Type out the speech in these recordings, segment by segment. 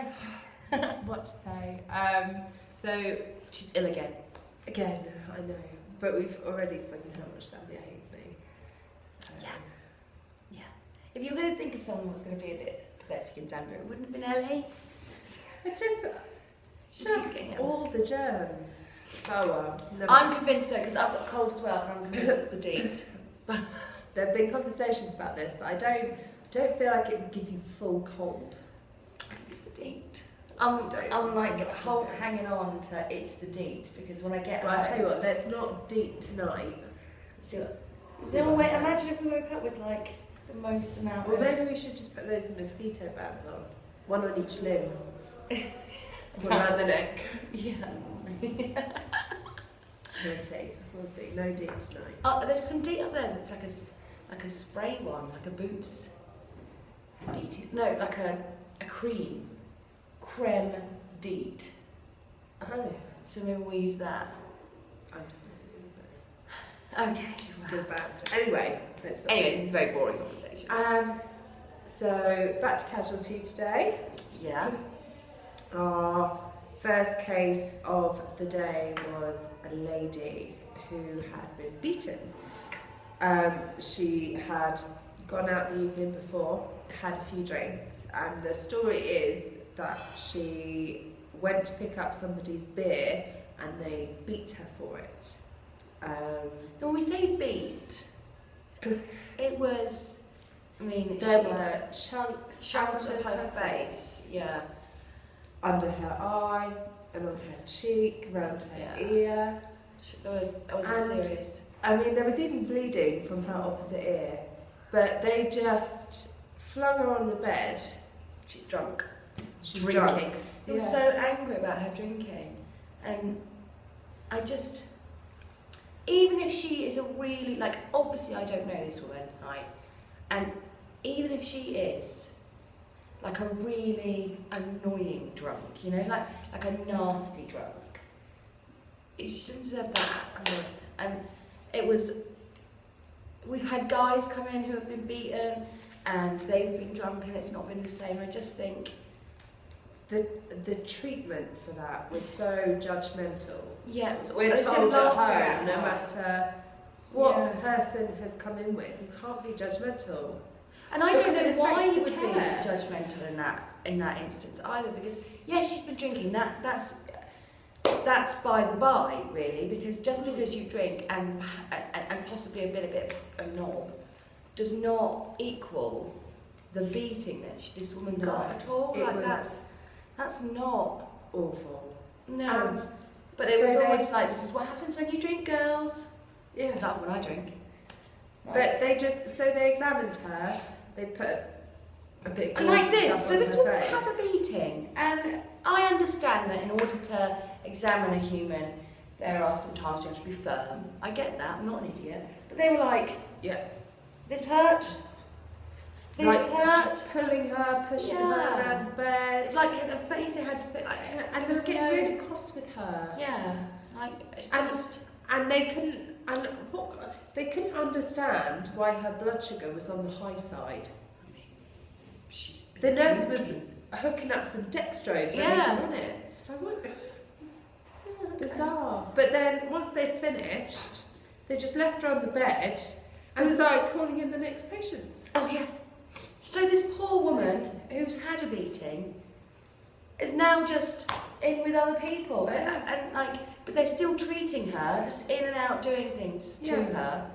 say? What to say? So She's ill again. again, I know, but we've already spoken how much Zambia hates me. So. Yeah. If you were going to think of someone who's going to be a bit pathetic in Zambia, it wouldn't have been Ellie. Just all the germs. Oh well. I'm convinced though, because I've got cold as well, and I'm convinced it's the DEET. There have been conversations about this, but I don't feel like it would give you full cold. It's the DEET. I'm like hanging on to it's the DEET, because when I get Well, home, I'll tell you what, let's not deep tonight. No, wait, imagine if we woke up with like the most amount Well, of... maybe we should just put loads of mosquito bands on. One on each limb. One around the neck. Yeah. We'll see. No deep tonight. Oh, there's some DEET up there that's like a spray one, like a Boots DEET. No, like a creme DEET. Oh. So maybe we'll use that. I'm just going to use it. Okay. It's a good band. Anyway, let's not. Anyway, this is a very boring conversation. So back to casualty today. Yeah. Our first case of the day was a lady who had been beaten. She had gone out the evening before, had a few drinks, and the story is that she went to pick up somebody's beer and they beat her for it. When we say beat, it was, I mean, There were chunks out out of her face. Yeah. under her eye and on her cheek, around her Yeah. ear. It was And- serious. I mean, there was even bleeding from her opposite ear, but they just flung her on the bed. She's drunk. She's Drinking. drunk. They were Yeah. so angry about her drinking, and I just, even if she is a really, like, obviously I don't know this woman, right, and even if she is like a really annoying drunk, you know, like a nasty drunk, she doesn't deserve that. And it was, we've had guys come in who have been beaten and they've been drunk and it's not been the same. I just think The treatment for that was so judgmental. yeah, it was. We're I was told at laughing home, no her. matter what Yeah. the person has come in with, you can't be judgmental. And I don't Because it know why affects you the would be care. judgmental in that instance either, because yes, she's been drinking. That's by the by, really, because just because you drink and possibly a bit of a knob does not equal the beating that this woman No, got at all. it Like was that's not awful. no. And But it so was they- always like, this is what happens when you drink, girls. Yeah. It's like when I drink. But they examined her, they put a bit of Like gloss and this, stuff so on this her woman's face. had a beating, and I understand that in order to examine a human, there are some times you have to be firm. I get that, I'm not an idiot. But they were like, Yeah. this hurt, this Like hurt. pulling her, pushing her Yeah. around the bed. It's like her face, they had to fit like, and it was getting really cross with her. yeah, like, it's And- just, And they couldn't understand why her blood sugar was on the high side. I mean, she's been The nurse was drinking. hooking up some dextrose ready Yeah. to run it. So what? Bizarre. But then once they'd finished, they just left her on the bed and started calling in the next patients. Oh yeah. So this poor woman who's had a beating is now just in with other people, and like, but they're still treating her, just in and out doing things to Yeah. her.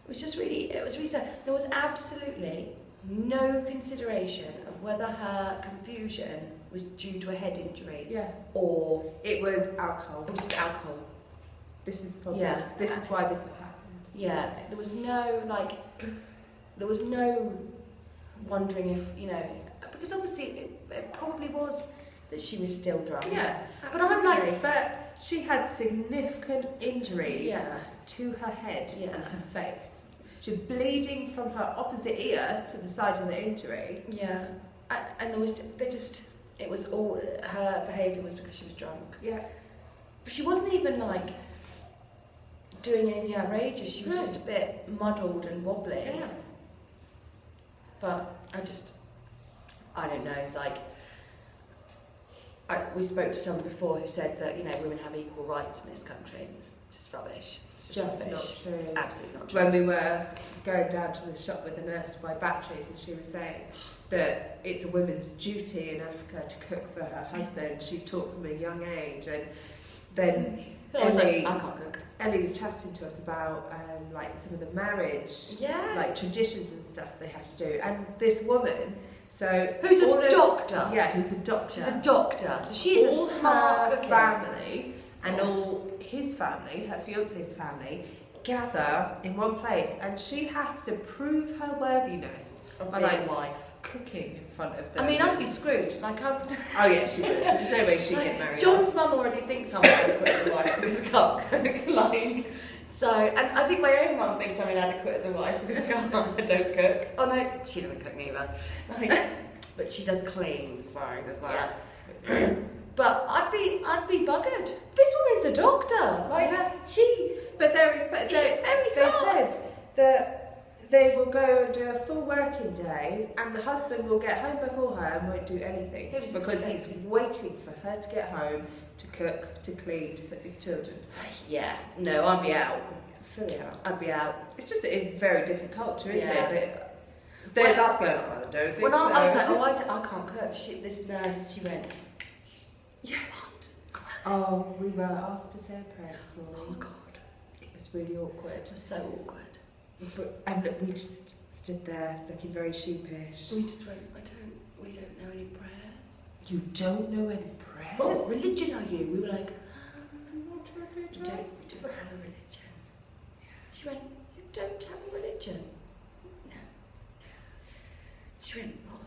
It was really sad. There was absolutely no consideration of whether her confusion was due to a head injury Yeah. or It was alcohol. it was just alcohol. This is the problem. Yeah. This is why this has happened. Yeah, there was no wondering if, you know, because obviously it probably was that she was still drunk. Yeah, But I'm like- absolutely. But she had significant injuries Yeah. to her head Yeah. and her face. She was bleeding from her opposite ear to the side of the injury. Yeah. And there was, it was all, her behaviour was because she was drunk. Yeah. But she wasn't even like doing anything outrageous, she was No. just a bit muddled and wobbly. Yeah. But I don't know, like, we spoke to someone before who said that, you know, women have equal rights in this country. It's just rubbish. It's just Just rubbish. not true. It's absolutely not true. When we were going down to the shop with the nurse to buy batteries, and she was saying that it's a woman's duty in Africa to cook for her husband. She's taught from a young age, and then I was like, Ellie, I can't cook. Ellie was chatting to us about like some of the marriage, Yeah. like traditions and stuff they have to do. And this woman, so Who's all a of- doctor? Yeah, who's a doctor. She's a doctor, so she's all a smart her cooker. family and all his family, her fiance's family, gather in one place, and she has to prove her worthiness Of by being like a wife. cooking in front of them. I mean, I'd be screwed. Like, Oh yeah, she would. There's no way she'd get married. John's mum already thinks I'm inadequate as a wife because I can't cook. Like, so, and I think my own mum thinks I'm inadequate as a wife because I don't cook. Oh no, she doesn't cook neither. Like, but she does clean, so there's that. But I'd be buggered. This woman's a doctor. Like, But she's very they smart. said that they will go and do a full working day, and the husband will get home before her and won't do anything It was because insane. he's waiting for her to get home to cook, to clean, to put the children Yeah, no, I'd be out. fully out. I'd be out. It's just a very different culture, isn't Yeah. it? But there's us going, I don't think When so. I was like, I can't cook. This nurse, she went, Yeah. Oh, we were asked to say a prayer this oh morning. my god, It was really awkward. just so awkward. And we just stood there looking very sheepish. We just went, we don't know any prayers. You don't know any prayers? What religion are you? We were like, Not we don't religious. have a religion. She went, you don't have a religion? No. She went, oh,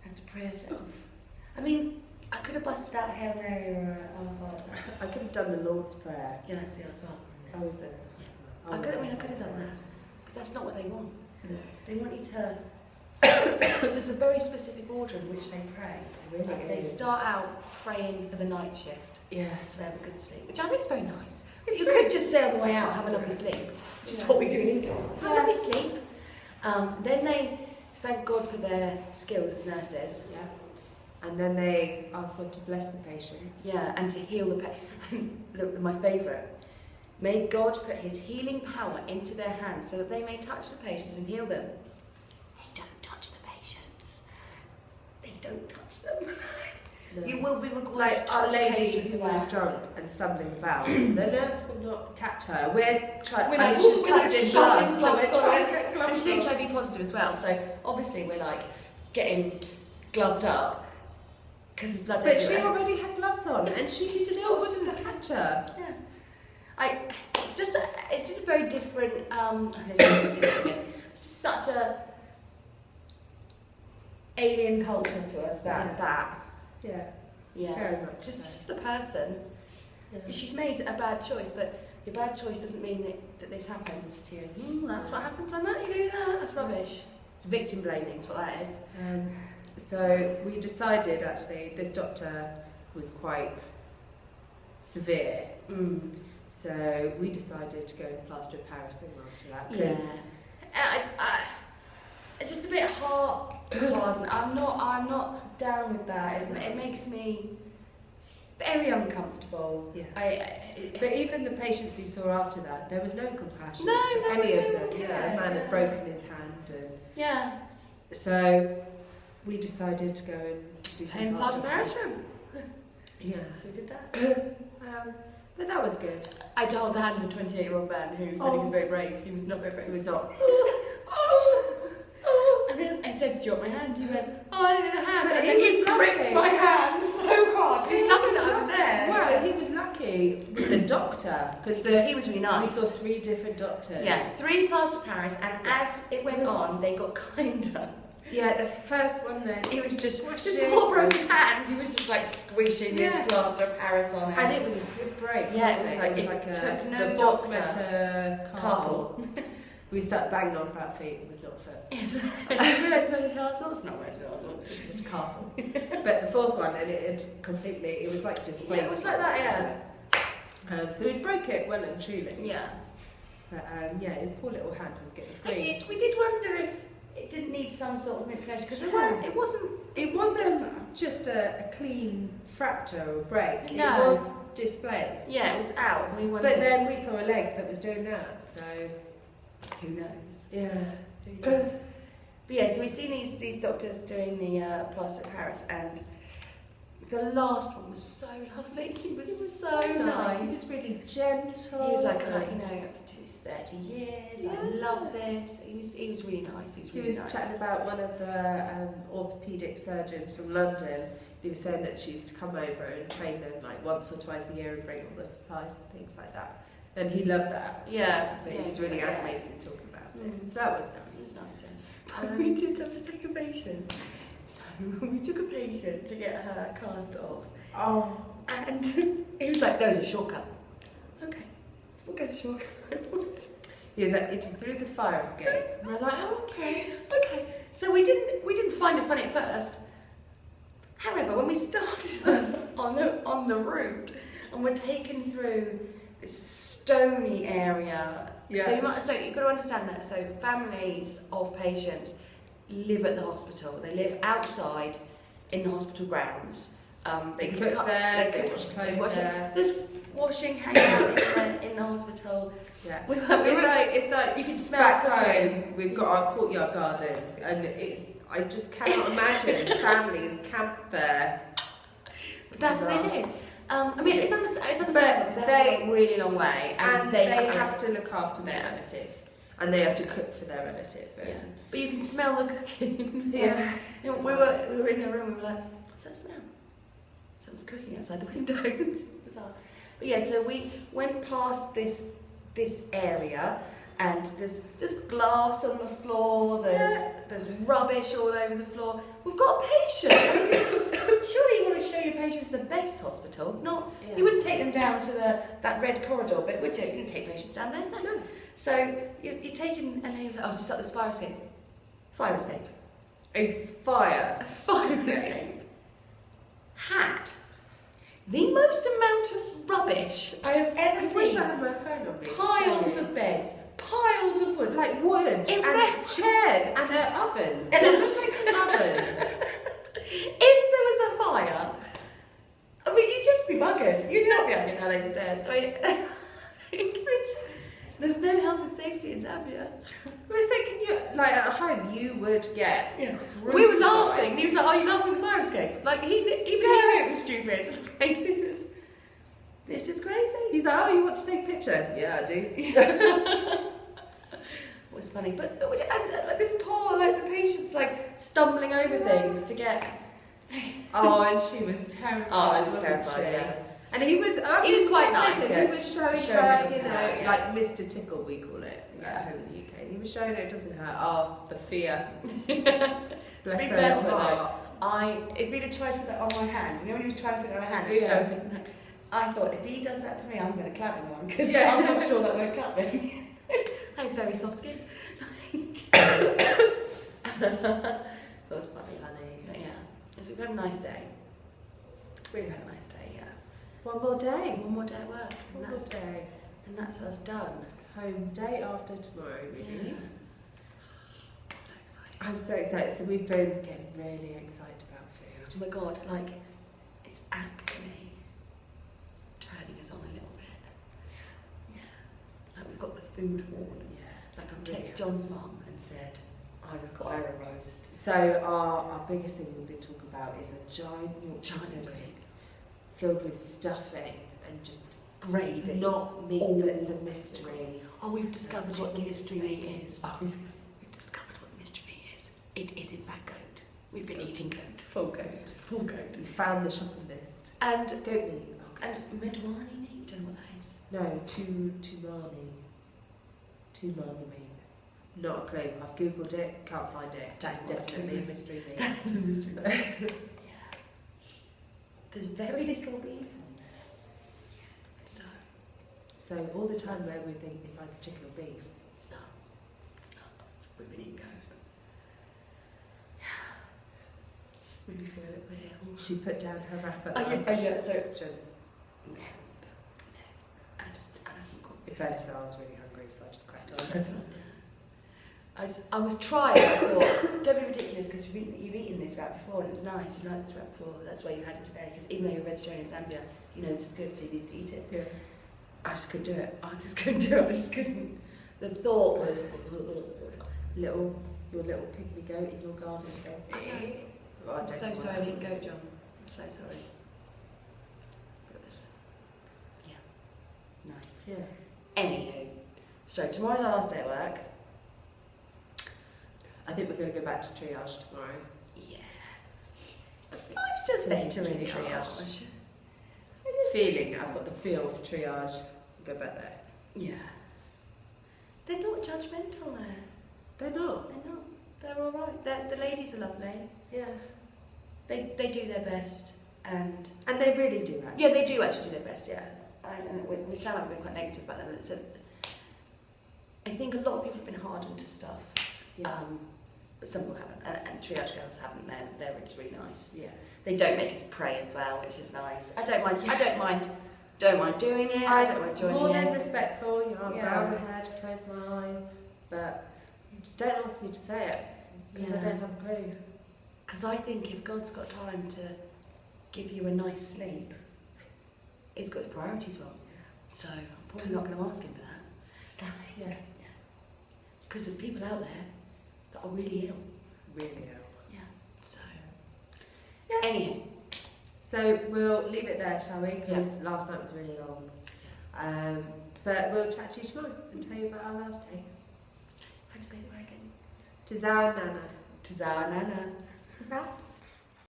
had to pray herself. I mean, I could have busted out Hail Mary or Our Father. I could have done the Lord's Prayer. Yeah, that's the Our Father. I was there. I could have done that. But that's not what they want. No. They want you to. There's a very specific order in which they pray. It really Like, they is. start out praying for the night shift, Yeah. so they have a good sleep, which I think is very nice. It's You very- could just say on the way out, It's have a lovely very- sleep, which is Yeah. what we do in England. Have a Yeah. lovely sleep. Then they thank God for their skills as nurses. Yeah. And then they ask God to bless the patients. Yeah, and to heal the Look, my favourite. May God put his healing power into their hands so that they may touch the patients and heal them. They don't touch the patients. They don't touch them. No. You will be required to Like touch our a lady patient who with was that. drunk and stumbling about, the nurse could not catch her. We're trying. We're I like, mean, she's "Ooh, covered like, in shoving blood, so we're gloves on." trying to get And gloves she's on. HIV positive as well, so obviously we're like getting gloved up because there's blood But she everywhere. already had gloves on, and she She's just still sort of- wouldn't catch her. Yeah. It's just a very different. It's just such a alien culture to us. Yeah, Yeah. very much. Just the person. Yeah. She's made a bad choice, but your bad choice doesn't mean that this happens to you. That's what happens when you do that. That's rubbish. It's victim blaming, is what that is. So we decided actually this doctor was quite severe. So we decided to go with plaster of Paris after that because It's just a bit hard. I'm not down with that. It makes me very uncomfortable. yeah. But even the patients he saw after that, there was no compassion No, for no, any no of one them. You know, cared, a man yeah. had broken his hand, and Yeah. so we decided to go and do some And plaster of Paris Paris. room. Yeah. So we did that. But that was good. I held the hand of a 28-year-old man who said he was very brave. He was not very brave. It was not. And then I said, "Do you want my hand?" He went, "Oh, I needed a hand." But And he then he was gripped lucky. my hand so hard. He was lucky that I was there. Well, he was lucky with the doctor because He was really nice. we saw 3 different doctors. Yeah, 3 plaster of Paris, and as it went on, they got kinder. Yeah, the first one then. He was just squished this it. poor broken hand. He was just like squishing Yeah. his plaster of Paris on it. And it was a good break. Yeah, wasn't it was It was it took no the doctor. doctor Carpal. We started banging on about feet. It was not fit. Yes. I realised that was our thoughts, not what I thought. It was carpal. But the fourth one, and it had completely. It was like displaced. Yeah, it was like that, yeah. So we broke it well and truly. Yeah. But yeah, his poor little hand was getting squeezed. We did wonder if it didn't need some sort of manipulation because it wasn't just a clean fracture or break. No. It was displaced. Yeah, it was out. And we But wondered, then we saw a leg that was doing that. So who knows? yeah. But yeah, so we've seen these doctors doing the plaster of Paris, and the last one was so lovely. He was so nice. He was really gentle. He was like, I've been doing this 30 years. I love this. He was really nice. He was chatting about one of the orthopaedic surgeons from London. He was saying that she used to come over and train them like once or twice a year and bring all the supplies and things like that. And he loved that. Yeah. So he was really animated talking about it. So that was nice. It was nice. We did have to take a patient. So we took a patient to get her cast off. Oh. And he was like, there's a shortcut. Okay, we'll go the shortcut. He was like, it is through the fire escape. And we're like, oh, okay. Okay. So we didn't find it funny at first. However, when we started on the route and we're taken through this stony area, so you've got to understand that. So families of patients live at the hospital. They live outside in the hospital grounds. They cook there, they wash clothes there. There's washing, hanging out in the hospital. Yeah. It's like you can smell back cooking. home. We've got our courtyard gardens, and I just cannot imagine families camp there. But that's what they do. I mean, it's understandable because But they have to go a really long way, and they have to look after their relative, and they have to cook for their relative. Yeah. But you can smell the cooking. Yeah. So we were in the room. We were like, what's that smell? Someone's cooking outside the window. Bizarre. But yeah, so we went past this area, and there's glass on the floor. There's rubbish all over the floor. We've got a patient. Surely you want to show your patients the best hospital, not. Yeah. You wouldn't take them down to that red corridor bit, would you? You wouldn't take patients down there, no. So you're taking, and then he was like, oh, it's just up this fire escape. Fire escape. A fire. A fire escape. Had the most amount of rubbish I have ever I seen. wish I had my phone on me. Piles of beds, piles of wood. Like wood, and chairs, and an oven. And It looked like an oven. If there was a fire, I mean, you'd just be buggered. You'd not be up getting down those stairs. I mean, there's no health and safety in Zambia. I was thinking, like at home, you would get. Yeah. Crucified. We were laughing. And he was like, "Are you laughing at the fire escape?" Like he knew it was stupid. Like this is crazy. He's like, "Oh, you want to take a picture?" Yeah, I do. It was funny, but like this poor the patient's like stumbling over things to get. Oh, and she was terrified. Oh, she was wasn't terrified. she? Yeah. And he was quite nice. He Yeah. was showing Showing her, it doesn't hurt, yeah. like Mr. Tickle, we call it at home in the UK. And he was showing her it doesn't hurt. Oh, the fear. To be Bless her fair to little her heart. if he'd have tried to put that on my hand, you know when he was trying to put it on her hand, Yeah. I thought if he does that to me, I'm going to clap him one because Yeah. I'm not sure that won't clap me. I have very soft skin. That was funny. But yeah, we've had a nice day. Really had a nice day. Yeah. One more day. One more day at work, One more day. and that's us done. Home day after tomorrow, really. Yeah. So excited. I'm so excited. So we've been getting really excited about food. Oh my god, like it's actually turning us on a little bit. Yeah. Like we've got the food horn. Yeah. Like I've texted John's mum and said, I require a roast. So our biggest thing we've been talking about is a giant Yorkshire pudding filled with stuffing and just Gravy. not meat Oh. that's a mystery. Oh, we've discovered what the mystery meat is. Oh. We've discovered what the mystery meat is. It is in fact goat. We've been eating goat. Full goat. Full goat. We found the shopping list. And Goat meat. Oh, and Medwani meat, don't know what that is. no, Tumani. Tumani meat. Not a clue. I've googled it, can't find it. That's Don't know what definitely a Tumani- mystery meat. That is a mystery meat. Yeah. There's very little beef on there. So all the time where we think it's either chicken or beef. It's not. We've been eating goat. It's really feel it with it. She put down her wrap at Oh, yeah, lunch. so So, no. I had some coffee. in fairness, though, I was really hungry, so I just cracked on. I was trying, I thought, Don't be ridiculous because you've eaten this wrap before and it was nice. You liked this wrap before. That's why you had it today. Because even though you're vegetarian in Zambia, you know this is good, so you need to eat it. Yeah. I just couldn't do it. I just couldn't. The thought was, Your little pygmy goat in your garden going. Oh, I'm so sorry I didn't go, John. I'm so sorry. It was, yeah, nice. Yeah. Anywho, so tomorrow's our last day at work. I think we're going to go back to triage tomorrow. Yeah. Life's just better in triage. Feeling, I've got the feel for triage. Go back there. Yeah. They're not judgmental there. They're not. They're not. They're all right. The ladies are lovely. Yeah. They do their best, and they really do actually. yeah, they do actually do their best. Yeah. We sound like we're quite negative about them. I think a lot of people have been hardened to stuff. Yeah. But some people haven't, and triage girls haven't. They're just really nice. Yeah. They don't make us pray as well, which is nice. I don't mind. I don't mind doing it. I don't mind joining more than in. respectful. You know, Yeah. brown haired, close my eyes, but just don't ask me to say it because I Yeah. don't have a clue. Because I think if God's got time to give you a nice sleep, He's got His priorities wrong. So I'm probably not going to ask Him for that. Yeah. Because there's people out there that are really ill. Really ill. Yeah. So. Yeah. Anyhow. So we'll leave it there, shall we? Because last night was really long. But we'll chat to you tomorrow and tell you about our last day. How do you say it again? To Zao Nana. To Zao Nana. Bye.